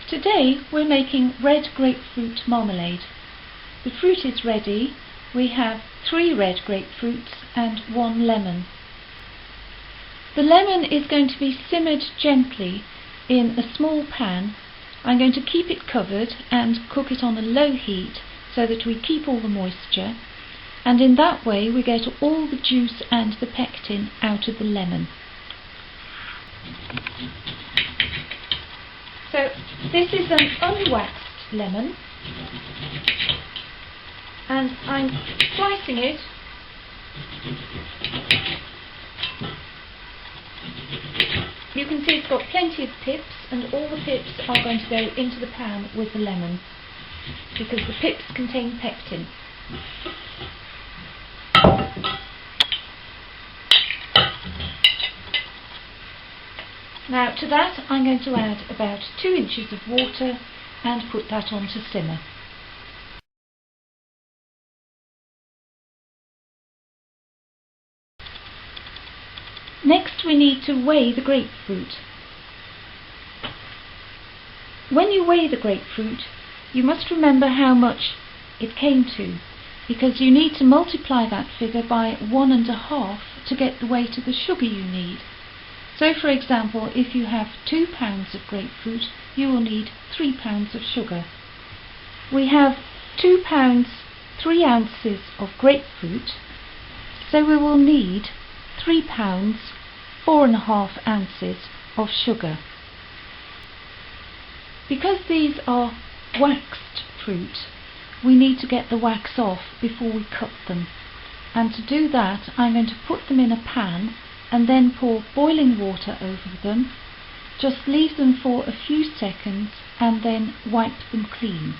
Today we're making red grapefruit marmalade. The fruit is ready. We have 3 red grapefruits and 1 lemon. The lemon is going to be simmered gently in a small pan. I'm going to keep it covered and cook it on a low heat so that we keep all the moisture, and in that way we get all the juice and the pectin out of the lemon. So this is an unwaxed lemon, and I'm slicing it You can see it's got plenty of pips, and all the pips are going to go into the pan with the lemon because the pips contain pectin. Now to that I'm going to add about 2 inches of water and put that on to simmer. Next we need to weigh the grapefruit. When you weigh the grapefruit, you must remember how much it came to, because you need to multiply that figure by 1.5 to get the weight of the sugar you need. So for example, if you have 2 pounds of grapefruit, you will need 3 pounds of sugar. We have 2 pounds 3 ounces of grapefruit, so we will need 3 pounds 4.5 ounces of sugar. Because these are waxed fruit, we need to get the wax off before we cut them, and to do that I'm going to put them in a pan and then pour boiling water over them. Just leave them for a few seconds and then wipe them clean.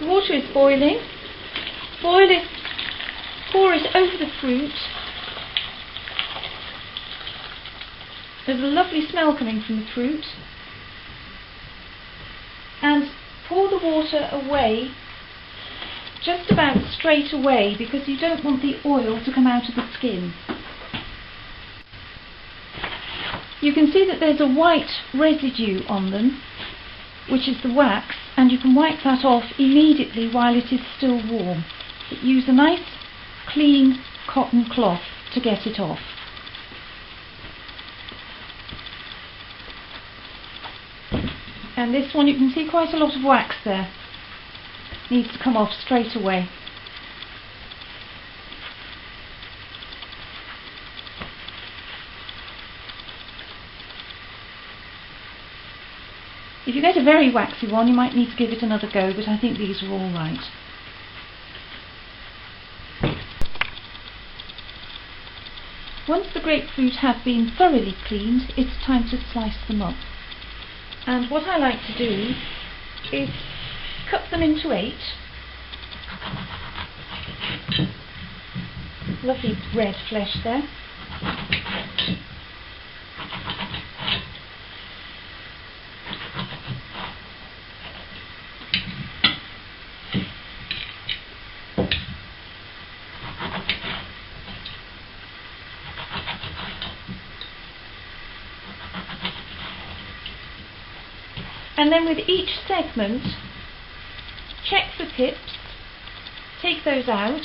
The water is boiling. Boil it, pour it over the fruit. There's a lovely smell coming from the fruit. And pour the water away just about straight away, because you don't want the oil to come out of the skin. You can see that there's a white residue on them, which is the wax, and you can wipe that off immediately while it is still warm. But use a nice clean cotton cloth to get it off. And this one, you can see quite a lot of wax there. Needs to come off straight away. If you get a very waxy one, you might need to give it another go, but I think these are all right. Once the grapefruit have been thoroughly cleaned, it's time to slice them up. And what I like to do is cut them into 8. Lovely red flesh there. And then with each segment, check the pips, take those out,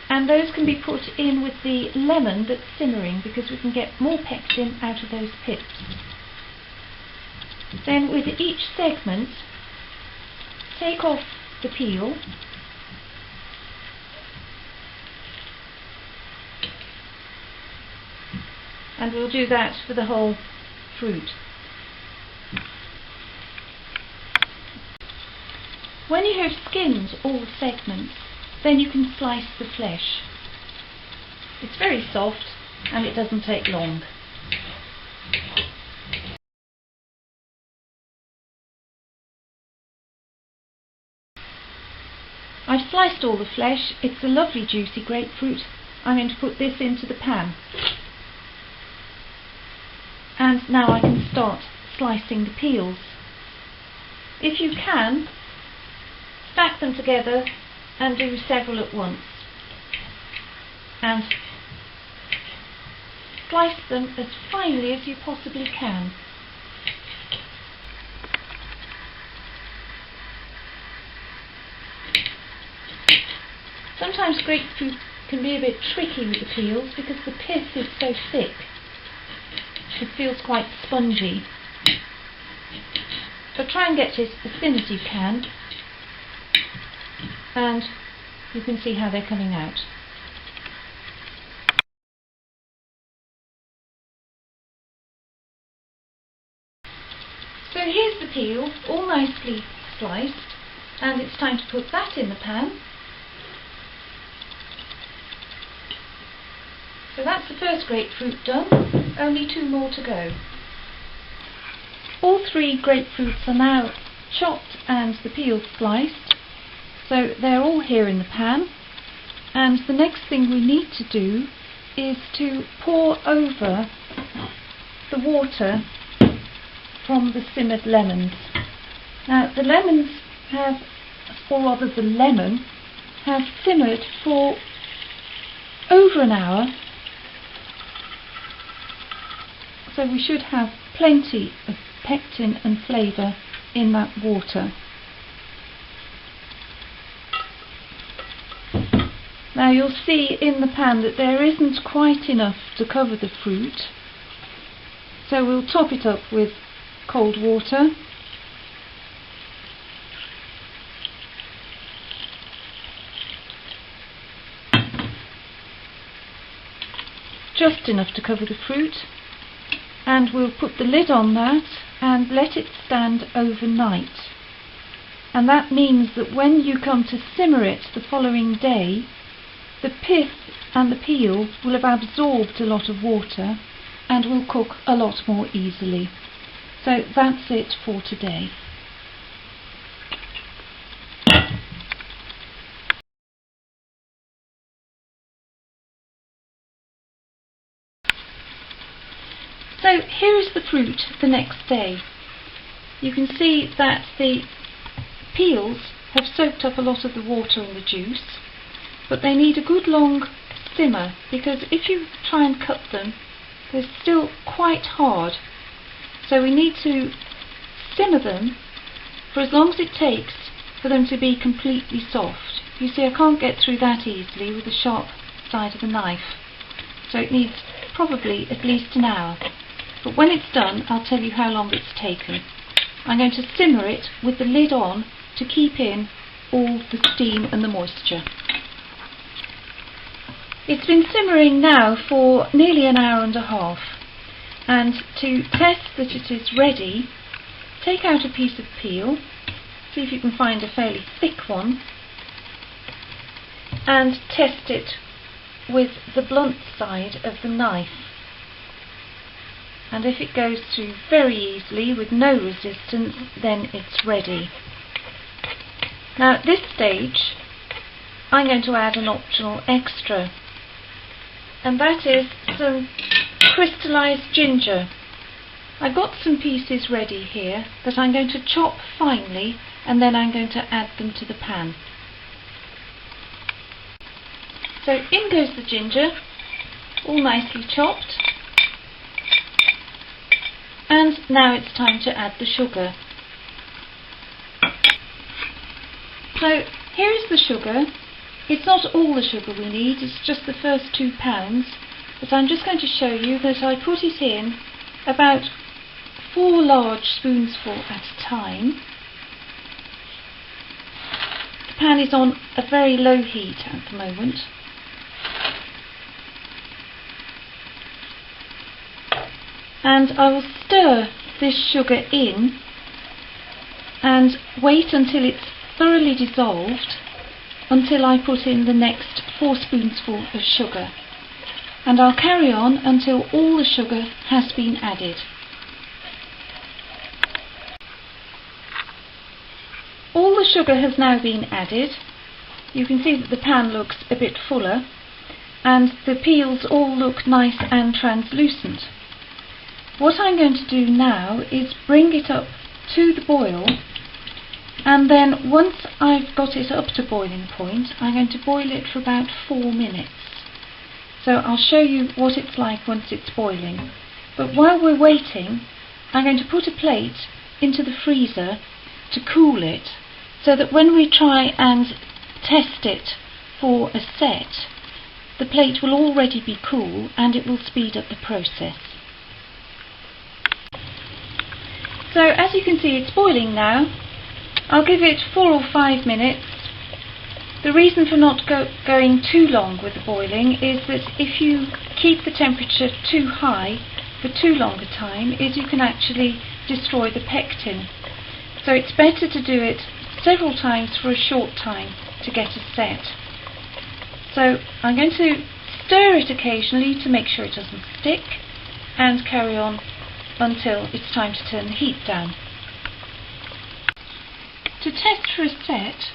and those can be put in with the lemon that's simmering, because we can get more pectin out of those pips. Then with each segment, take off the peel, and we'll do that for the whole fruit. When you have skinned all the segments, then you can slice the flesh. It's very soft and it doesn't take long. I've sliced all the flesh. It's a lovely juicy grapefruit. I'm going to put this into the pan. And now I can start slicing the peels. If you can, stack them together and do several at once. And slice them as finely as you possibly can. Sometimes grapefruit can be a bit tricky with the peels because the pith is so thick. It feels quite spongy. But try and get it as thin as you can, and you can see how they're coming out. So here's the peel, all nicely sliced, and it's time to put that in the pan. So that's the first grapefruit done, only 2 more to go. All 3 grapefruits are now chopped and the peel sliced, so they're all here in the pan, and the next thing we need to do is to pour over the water from the simmered lemons. Now the lemons have, or rather the lemon, have simmered for over an hour, so we should have plenty of pectin and flavour in that water. Now you'll see in the pan that there isn't quite enough to cover the fruit, so we'll top it up with cold water. Just enough to cover the fruit, and we'll put the lid on that and let it stand overnight. And that means that when you come to simmer it the following day, the pith and the peel will have absorbed a lot of water and will cook a lot more easily. So that's it for today. So here is the fruit the next day. You can see that the peels have soaked up a lot of the water and the juice, but they need a good long simmer, because if you try and cut them, they're still quite hard. So we need to simmer them for as long as it takes for them to be completely soft. You see, I can't get through that easily with the sharp side of the knife, so it needs probably at least an hour. But when it's done, I'll tell you how long it's taken. I'm going to simmer it with the lid on to keep in all the steam and the moisture. It's been simmering now for nearly an hour and a half, and to test that it is ready, take out a piece of peel, see if you can find a fairly thick one, and test it with the blunt side of the knife. And if it goes through very easily with no resistance, then it's ready. Now at this stage I'm going to add an optional extra, and that is some crystallised ginger. I've got some pieces ready here that I'm going to chop finely, and then I'm going to add them to the pan. So in goes the ginger, all nicely chopped. And now it's time to add the sugar. So here is the sugar. It's not all the sugar we need, it's just the first 2 pounds, but I'm just going to show you that I put it in about 4 large spoonsful at a time. The pan is on a very low heat at the moment. And I will stir this sugar in and wait until it's thoroughly dissolved, until I put in the next 4 spoonsful of sugar. And I'll carry on until all the sugar has been added. All the sugar has now been added. You can see that the pan looks a bit fuller, and the peels all look nice and translucent. What I'm going to do now is bring it up to the boil, and then once I've got it up to boiling point, I'm going to boil it for about 4 minutes. So I'll show you what it's like once it's boiling. But while we're waiting, I'm going to put a plate into the freezer to cool it, so that when we try and test it for a set, the plate will already be cool and it will speed up the process. So as you can see, it's boiling now. I'll give it 4 or 5 minutes. The reason for not going too long with the boiling is that if you keep the temperature too high for too long a time, is you can actually destroy the pectin. So it's better to do it several times for a short time to get a set. So I'm going to stir it occasionally to make sure it doesn't stick, and carry on until it's time to turn the heat down. To test for a set,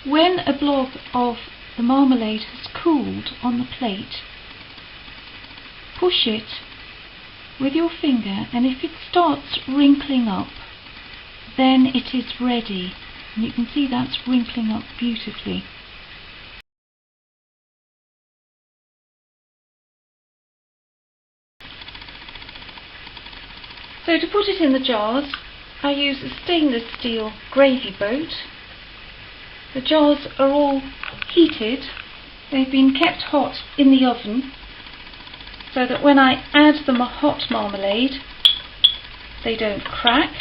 when a blob of the marmalade has cooled on the plate, push it with your finger, and if it starts wrinkling up, then it is ready. And you can see that's wrinkling up beautifully. So to put it in the jars, I use a stainless steel gravy boat. The jars are all heated. They've been kept hot in the oven, so that when I add them a hot marmalade, they don't crack,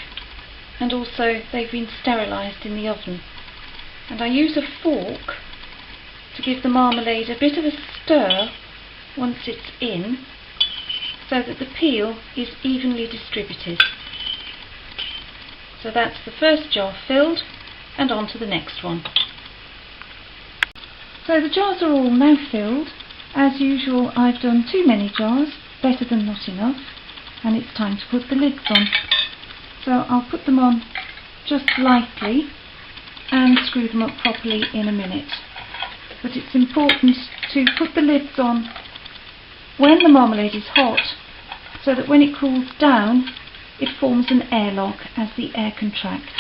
and also they've been sterilised in the oven. And I use a fork to give the marmalade a bit of a stir once it's in, so that the peel is evenly distributed. So that's the first jar filled, and on to the next one. So the jars are all now filled. As usual, I've done too many jars, better than not enough, and it's time to put the lids on. So I'll put them on just lightly and screw them up properly in a minute. But it's important to put the lids on when the marmalade is hot, so that when it cools down, it forms an airlock as the air contracts.